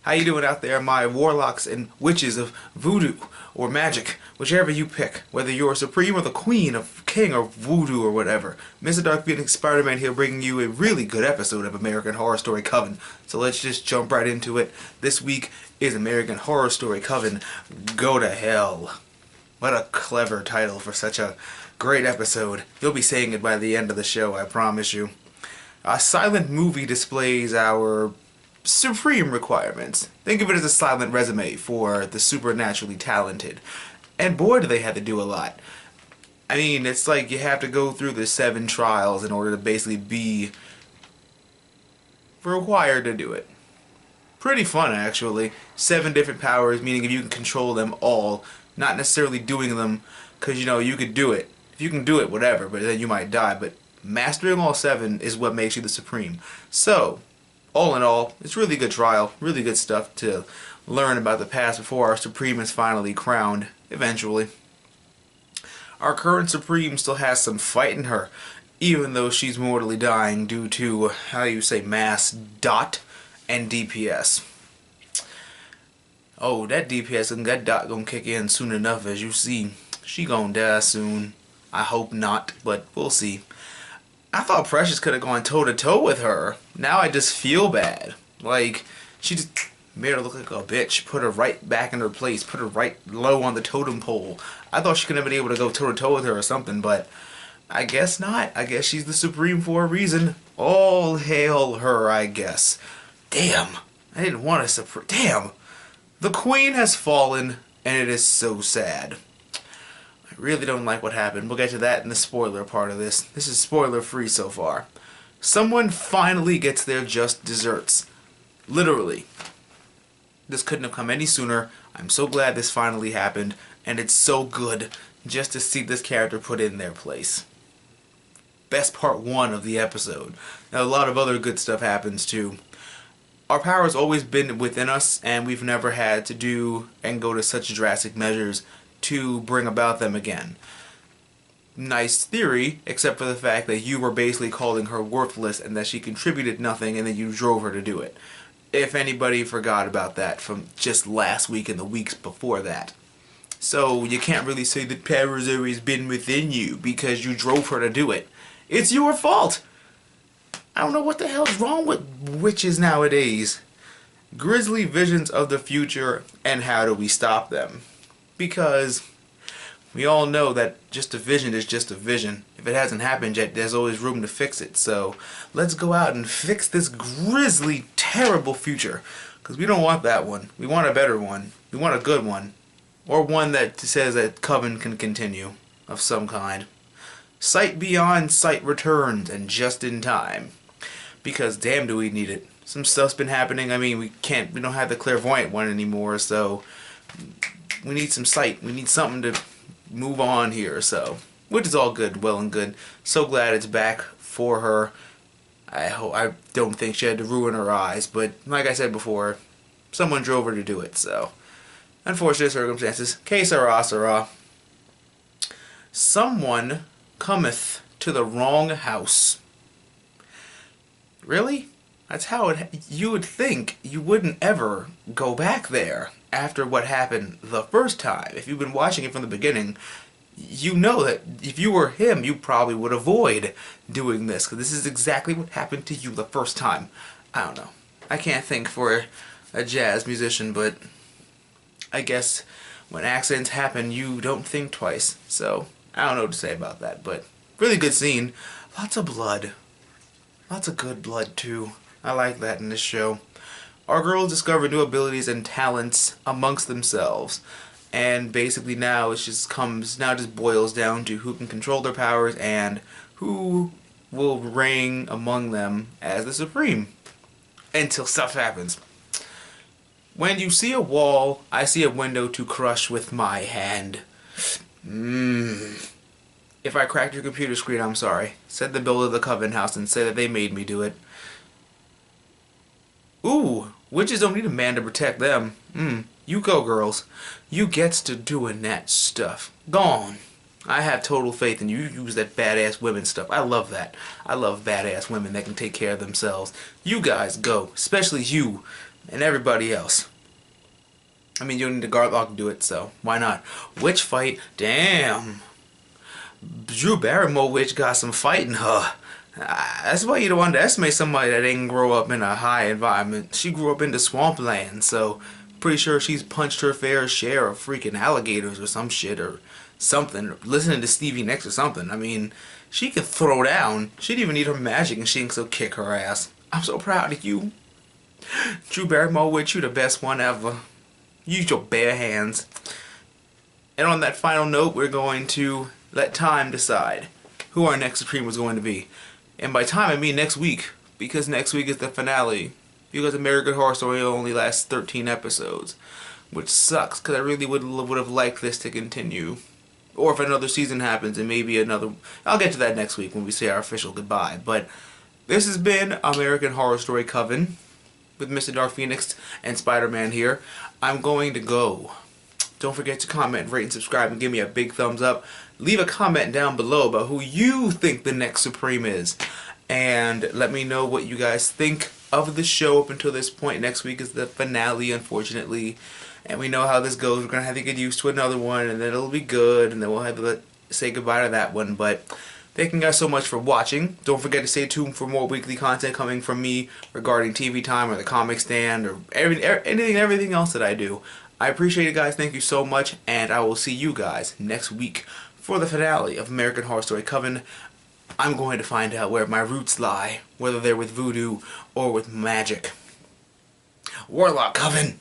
How you doing out there, my warlocks and witches of voodoo or magic, whichever you pick, whether you're a supreme or the queen of king or voodoo or whatever. MrDarkPhoenix Spider-Man here bringing you a really good episode of American Horror Story Coven. So let's just jump right into it. This week is American Horror Story Coven, Go to Hell. What a clever title for such a great episode. You'll be saying it by the end of the show, I promise you. A silent movie displays our supreme requirements. Think of it as a silent resume for the supernaturally talented. And boy, do they have to do a lot. I mean, it's like you have to go through the 7 trials in order to basically be required to do it. Pretty fun, actually. 7 different powers, meaning if you can control them all, not necessarily doing them because, you know, you could do it. If you can do it, whatever, but then you might die. But mastering all 7 is what makes you the supreme. So, all in all, it's really good trial, really good stuff to learn about the past before our Supreme is finally crowned, eventually. Our current Supreme still has some fight in her, even though she's mortally dying due to, how do you say, mass dot and DPS. Oh, that DPS and that dot gonna kick in soon enough, as you see. She gonna die soon. I hope not, but we'll see. I thought Precious could have gone toe-to-toe with her. Now I just feel bad. Like, she just made her look like a bitch. Put her right back in her place. Put her right low on the totem pole. I thought she could have been able to go toe-to-toe with her or something, but I guess not. I guess she's the Supreme for a reason. All hail her, I guess. Damn. I didn't want a Supreme. Damn. The Queen has fallen, and it is so sad. I really don't like what happened. We'll get to that in the spoiler part of this. This is spoiler free so far. Someone finally gets their just desserts. Literally. This couldn't have come any sooner. I'm so glad this finally happened. And it's so good just to see this character put in their place. Best part 1 of the episode. Now a lot of other good stuff happens too. Our power has always been within us, and we've never had to do and go to such drastic measures to bring about them again. Nice theory, except for the fact that you were basically calling her worthless and that she contributed nothing and then you drove her to do it. If anybody forgot about that from just last week and the weeks before that. So you can't really say that power has always been within you because you drove her to do it. It's your fault! I don't know what the hell's wrong with witches nowadays. Grisly visions of the future, and how do we stop them? Because we all know that just a vision is just a vision. If it hasn't happened yet, there's always room to fix it. So let's go out and fix this grisly, terrible future. Because we don't want that one. We want a better one. We want a good one. Or one that says that Coven can continue of some kind. Sight beyond sight returns, and just in time. Because damn do we need it. Some stuff's been happening. I mean, we don't have the clairvoyant one anymore, so we need some sight. We need something to move on here, so. Which is all good, well and good. So glad it's back for her. I don't think she had to ruin her eyes, but like I said before, someone drove her to do it, so. Unfortunate circumstances. Que sera, sera. Someone cometh to the wrong house. Really? That's how you would think you wouldn't ever go back there after what happened the first time. If you've been watching it from the beginning, you know that if you were him, you probably would avoid doing this, because this is exactly what happened to you the first time. I don't know. I can't think for a jazz musician, but I guess when accidents happen, you don't think twice. So, I don't know what to say about that, but really good scene. Lots of blood. Lots of good blood, too. I like that in this show. Our girls discover new abilities and talents amongst themselves. And basically now it just boils down to who can control their powers and who will reign among them as the Supreme. Until stuff happens. When you see a wall, I see a window to crush with my hand. If I cracked your computer screen, I'm sorry. Send the bill to the Coven house and say that they made me do it. Ooh, witches don't need a man to protect them. You go, girls. You gets to doing that stuff. Gone. I have total faith in you. You use that badass women stuff. I love that. I love badass women that can take care of themselves. You guys go. Especially you, and everybody else. I mean, you don't need the Garlock to do it, so why not? Witch fight? Damn. Drew Barrymore witch got some fight in her. That's why you don't underestimate somebody that didn't grow up in a high environment. She grew up in the swampland, so pretty sure she's punched her fair share of freaking alligators or some shit or something. Or listening to Stevie Nicks or something. I mean, she could throw down. She didn't even need her magic and she can still kick her ass. I'm so proud of you. Drew Barrymore witch, you the best one ever. Use your bare hands. And on that final note, we're going to let time decide who our next Supreme is going to be. And by time, I mean next week, because next week is the finale. Because American Horror Story only lasts 13 episodes, which sucks, because I really would have liked this to continue. Or if another season happens, and maybe another... I'll get to that next week when we say our official goodbye. But this has been American Horror Story Coven, with MrDarkPhoenix and Spider-Man here. I'm going to go. Don't forget to comment, rate, and subscribe, and give me a big thumbs up. Leave a comment down below about who you think the next Supreme is. And let me know what you guys think of the show up until this point. Next week is the finale, unfortunately. And we know how this goes. We're going to have to get used to another one, and then it'll be good, and then we'll have to say goodbye to that one. But thank you guys so much for watching. Don't forget to stay tuned for more weekly content coming from me regarding TV Time or the Comic Stand or everything else that I do. I appreciate it, guys. Thank you so much, and I will see you guys next week for the finale of American Horror Story Coven. I'm going to find out where my roots lie, whether they're with voodoo or with magic. Warlock Coven!